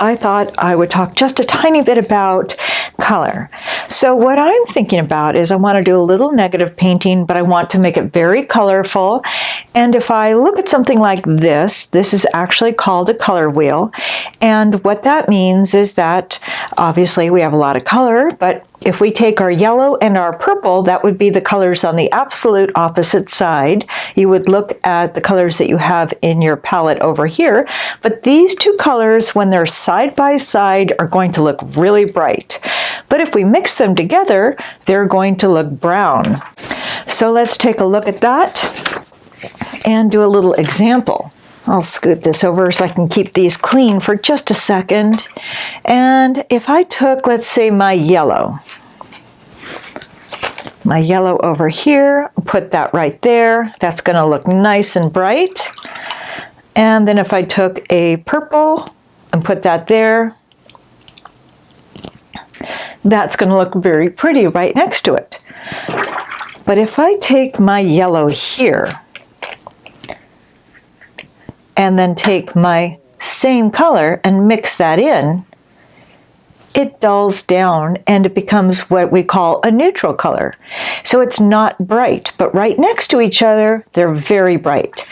I thought I would talk just a tiny bit about color. So what I'm thinking about is I want to do a little negative painting, but I want to make it very colorful. And if I look at something like this is actually called a color wheel. And what that means is that obviously we have a lot of color, but if we take our yellow and our purple, that would be the colors on the absolute opposite side. You would look at the colors that you have in your palette over here, but these two colors, when they're side by side, are going to look really bright. But if we mix them together, they're going to look brown. So let's take a look at that and do a little example. I'll scoot this over so I can keep these clean for just a second. And if I took, let's say, my yellow over here, put that right there, that's going to look nice and bright. And then if I took a purple and put that there, that's going to look very pretty right next to it. But if I take my yellow here, and then take my same color and mix that in, it dulls down and it becomes what we call a neutral color. So it's not bright, but right next to each other, they're very bright.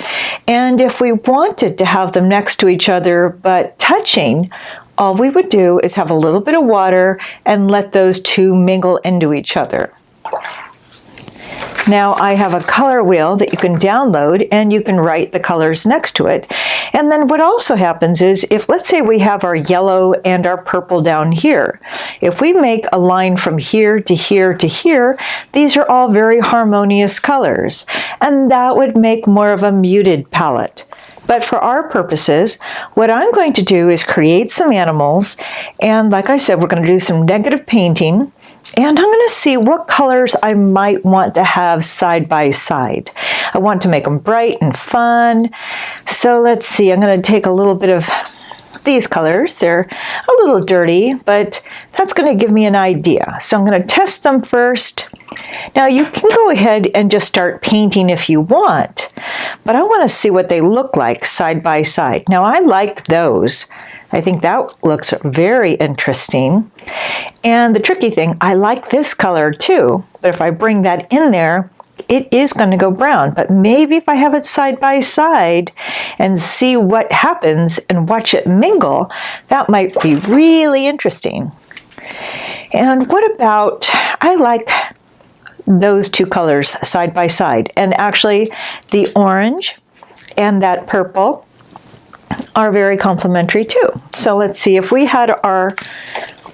And if we wanted to have them next to each other but touching, all we would do is have a little bit of water and let those two mingle into each other. Now I have a color wheel that you can download and you can write the colors next to it. And then what also happens is if, let's say, we have our yellow and our purple down here, if we make a line from here to here to here, these are all very harmonious colors, and that would make more of a muted palette. But for our purposes, what I'm going to do is create some animals, and like I said, we're going to do some negative painting. And I'm going to see what colors I might want to have side by side. I want to make them bright and fun. So let's see, I'm going to take a little bit of these colors. They're a little dirty, but that's going to give me an idea. So I'm going to test them first. Now you can go ahead and just start painting if you want, but I want to see what they look like side by side. Now I like those. I think that looks very interesting. And the tricky thing, I like this color too, but if I bring that in there, it is going to go brown. But maybe if I have it side by side and see what happens and watch it mingle, that might be really interesting. And what about, I like those two colors side by side. And actually the orange and that purple are very complementary too. So let's see, if we had our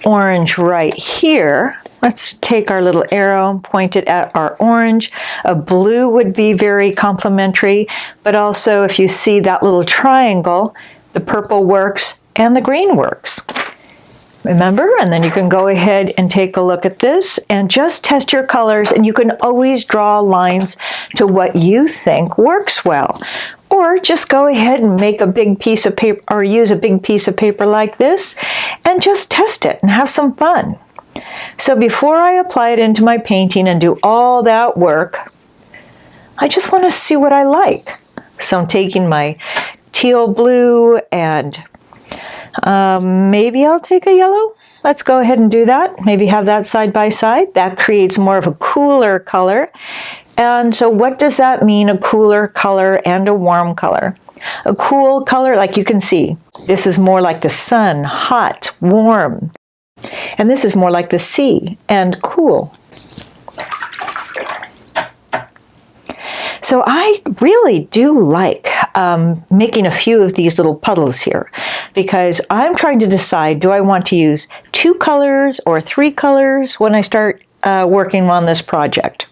orange right here, let's take our little arrow, point it at our orange. A blue would be very complementary, but also if you see that little triangle, the purple works and the green works. Remember? And then you can go ahead and take a look at this and just test your colors, and you can always draw lines to what you think works well. Or just go ahead and make a big piece of paper, or use a big piece of paper like this and just test it and have some fun. So before I apply it into my painting and do all that work, I just want to see what I like. So I'm taking my teal blue and maybe I'll take a yellow. Let's go ahead and do that. Maybe have that side by side. That creates more of a cooler color. And so what does that mean, a cooler color and a warm color? A cool color, like you can see, this is more like the sun, hot, warm. And this is more like the sea, and cool. So I really do like making a few of these little puddles here, because I'm trying to decide, do I want to use 2 colors or 3 colors when I start working on this project?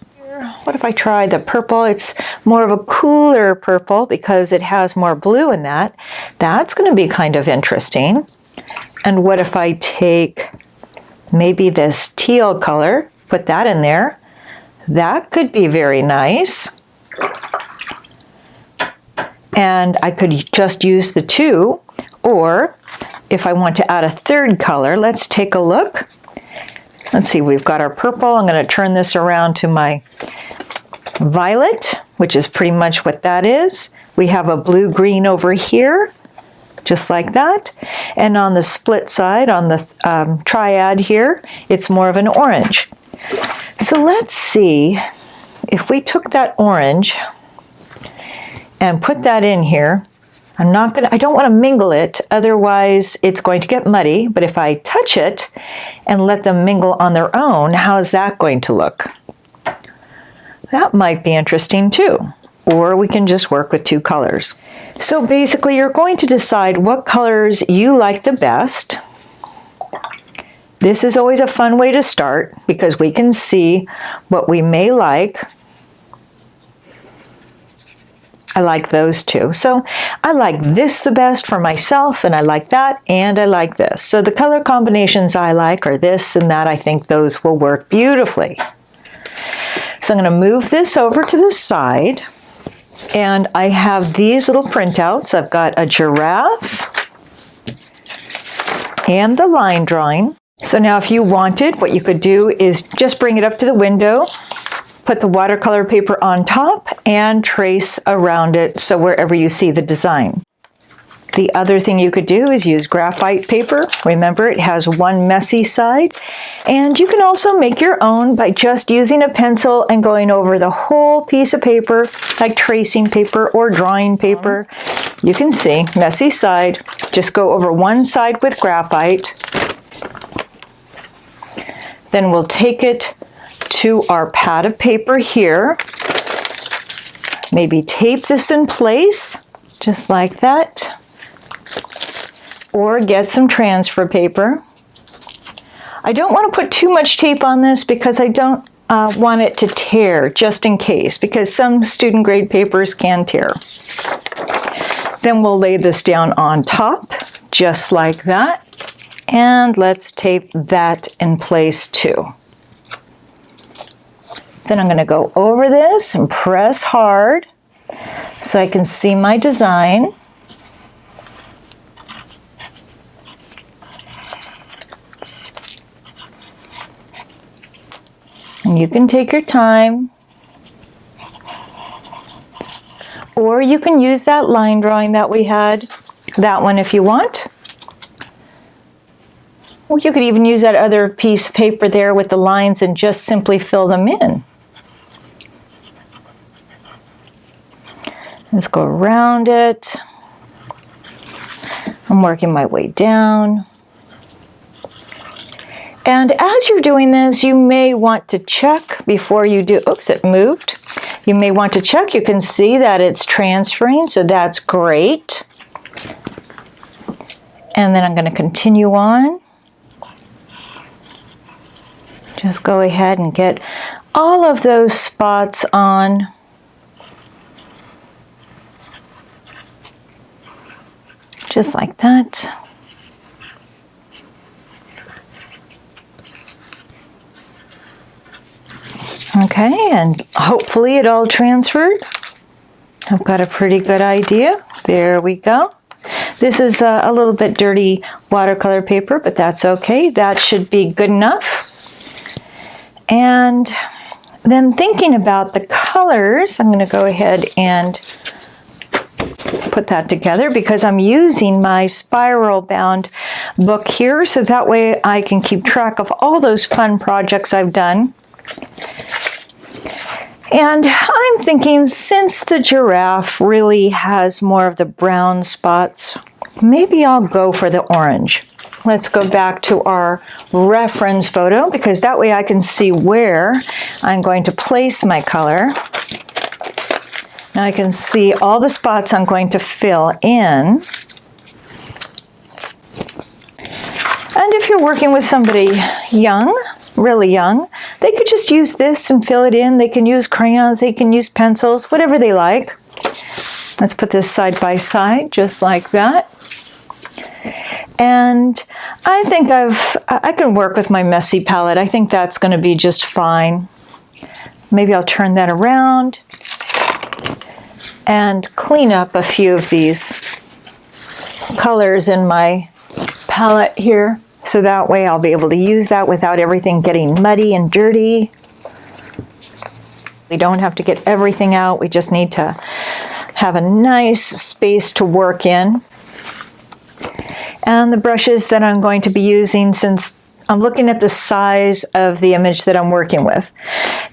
What if I try the purple? It's more of a cooler purple because it has more blue in that. That's going to be kind of interesting. And what if I take maybe this teal color, put that in there? That could be very nice. And I could just use the 2, or if I want to add a 3rd color, let's take a look. Let's see, we've got our purple. I'm going to turn this around to my violet, which is pretty much what that is. We have a blue-green over here. just like that. And on the split side, on the triad here, it's more of an orange. So let's see if we took that orange and put that in here. I don't want to mingle it, otherwise it's going to get muddy, but if I touch it and let them mingle on their own, how's that going to look? That might be interesting too. Or we can just work with two colors. So basically you're going to decide what colors you like the best. This is always a fun way to start because we can see what we may like. I like those two. So I like this the best for myself, and I like that, and I like this. So the color combinations I like are this and that. I think those will work beautifully. So I'm going to move this over to the side, and I have these little printouts. I've got a giraffe and the line drawing. So now if you wanted, what you could do is just bring it up to the window, put the watercolor paper on top, and trace around it so wherever you see the design. The other thing you could do is use graphite paper. Remember, it has one messy side. And you can also make your own by just using a pencil and going over the whole piece of paper, like tracing paper or drawing paper. You can see, messy side. Just go over one side with graphite. Then we'll take it to our pad of paper here. Maybe tape this in place, just like that. Or get some transfer paper. I don't want to put too much tape on this because I don't want it to tear, just in case, because some student grade papers can tear. Then we'll lay this down on top, just like that. And let's tape that in place too. Then I'm going to go over this and press hard so I can see my design. And you can take your time. Or you can use that line drawing that we had, that one if you want. Or you could even use that other piece of paper there with the lines and just simply fill them in. Let's go around it. I'm working my way down. And as you're doing this, you may want to check before you do, oops, it moved. You may want to check. You can see that it's transferring, so that's great. And then I'm going to continue on. Just go ahead and get all of those spots on. Just like that. Okay, and hopefully it all transferred. I've got a pretty good idea. There we go. This is a little bit dirty watercolor paper, but that's okay. That should be good enough. And then thinking about the colors, I'm going to go ahead and put that together because I'm using my spiral bound book here, so that way I can keep track of all those fun projects I've done. And I'm thinking, since the giraffe really has more of the brown spots, maybe I'll go for the orange. Let's go back to our reference photo because that way I can see where I'm going to place my color. Now I can see all the spots I'm going to fill in. And if you're working with somebody young, really young, they could just use this and fill it in. They can use crayons, they can use pencils, whatever they like. Let's put this side by side, just like that. And I think I can work with my messy palette. I think that's going to be just fine. Maybe I'll turn that around and clean up a few of these colors in my palette here. So that way I'll be able to use that without everything getting muddy and dirty. We don't have to get everything out. We just need to have a nice space to work in. And the brushes that I'm going to be using, since I'm looking at the size of the image that I'm working with.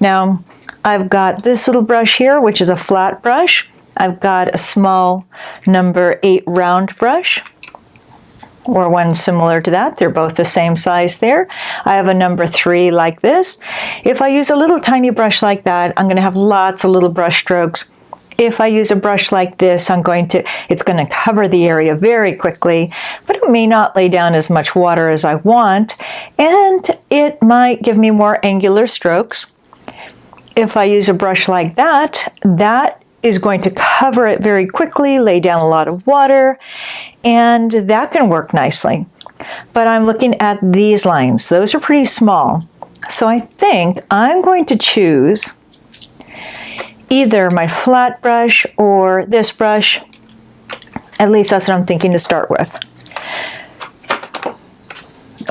Now, I've got this little brush here, which is a flat brush. I've got a small number 8 round brush, or one similar to that. They're both the same size there. I have a number 3 like this. If I use a little tiny brush like that, I'm going to have lots of little brush strokes. If I use a brush like this, it's going to cover the area very quickly, but it may not lay down as much water as I want, and it might give me more angular strokes. If I use a brush like that, that is going to cover it very quickly, lay down a lot of water, and that can work nicely. But I'm looking at these lines. Those are pretty small. So I think I'm going to choose either my flat brush or this brush. At least that's what I'm thinking to start with.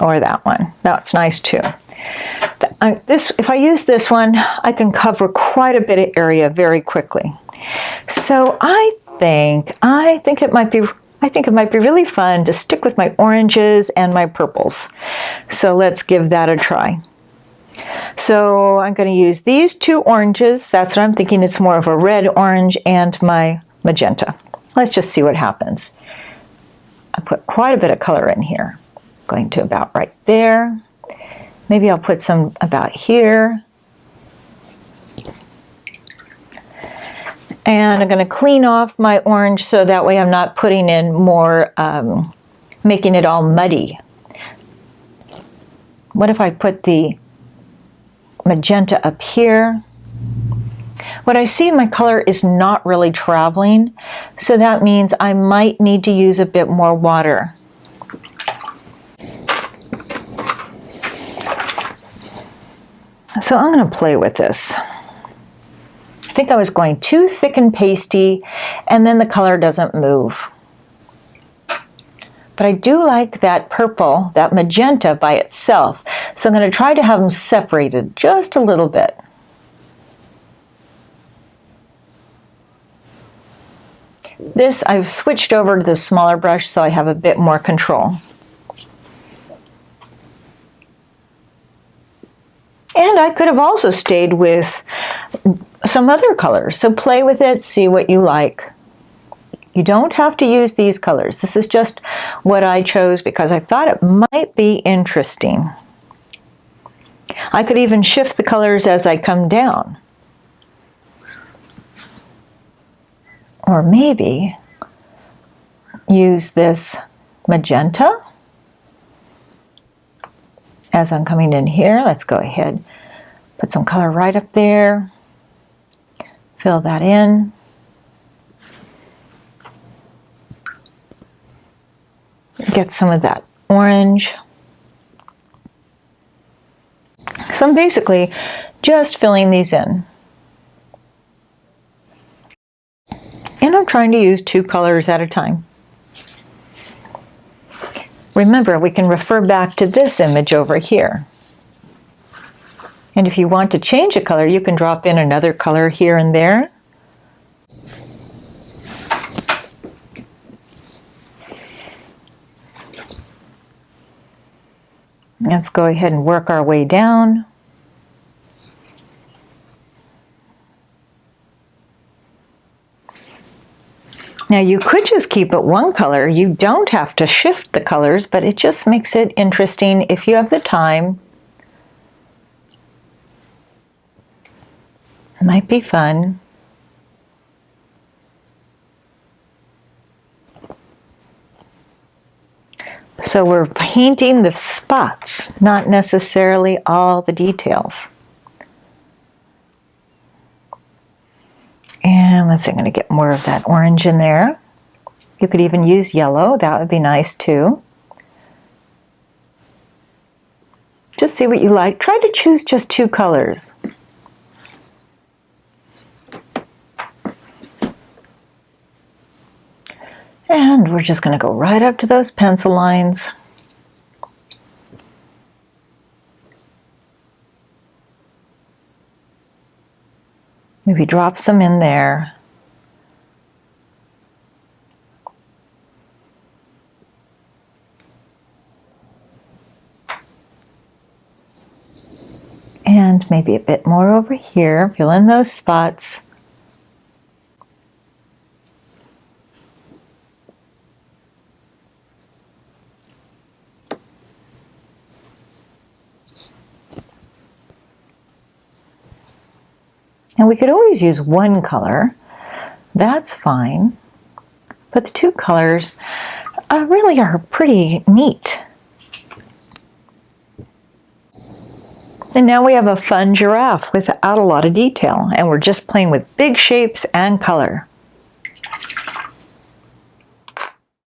Or that one. That's nice too. If I use this one, I can cover quite a bit of area very quickly. So I think it might be really fun to stick with my oranges and my purples. So let's give that a try. So I'm going to use these 2 oranges. That's what I'm thinking. It's more of a red orange and my magenta. Let's just see what happens. I put quite a bit of color in here. Going to about right there. Maybe I'll put some about here. And I'm going to clean off my orange so that way I'm not putting in more, making it all muddy. What if I put the magenta up here? What I see, my color is not really traveling, so that means I might need to use a bit more water. So I'm going to play with this. I think I was going too thick and pasty, and then the color doesn't move. But I do like that purple, that magenta by itself. So I'm going to try to have them separated just a little bit. This, I've switched over to the smaller brush so I have a bit more control. And I could have also stayed with some other colors. So play with it, see what you like. You don't have to use these colors. This is just what I chose because I thought it might be interesting. I could even shift the colors as I come down. Or maybe use this magenta as I'm coming in here. Let's go ahead, put some color right up there, fill that in. Get some of that orange. So I'm basically just filling these in. And I'm trying to use 2 colors at a time. Remember, we can refer back to this image over here. And if you want to change a color, you can drop in another color here and there. Let's go ahead and work our way down. Now you could just keep it one color. You don't have to shift the colors, but it just makes it interesting if you have the time. It might be fun. So we're painting the spots, not necessarily all the details. And let's see, I'm going to get more of that orange in there. You could even use yellow. That would be nice too. Just see what you like. Try to choose just 2 colors. And we're just going to go right up to those pencil lines. Maybe drop some in there. maybe a bit more over here. Fill in those spots. And we could always use one color. That's fine. But the two colors really are pretty neat. And now we have a fun giraffe without a lot of detail, and we're just playing with big shapes and color.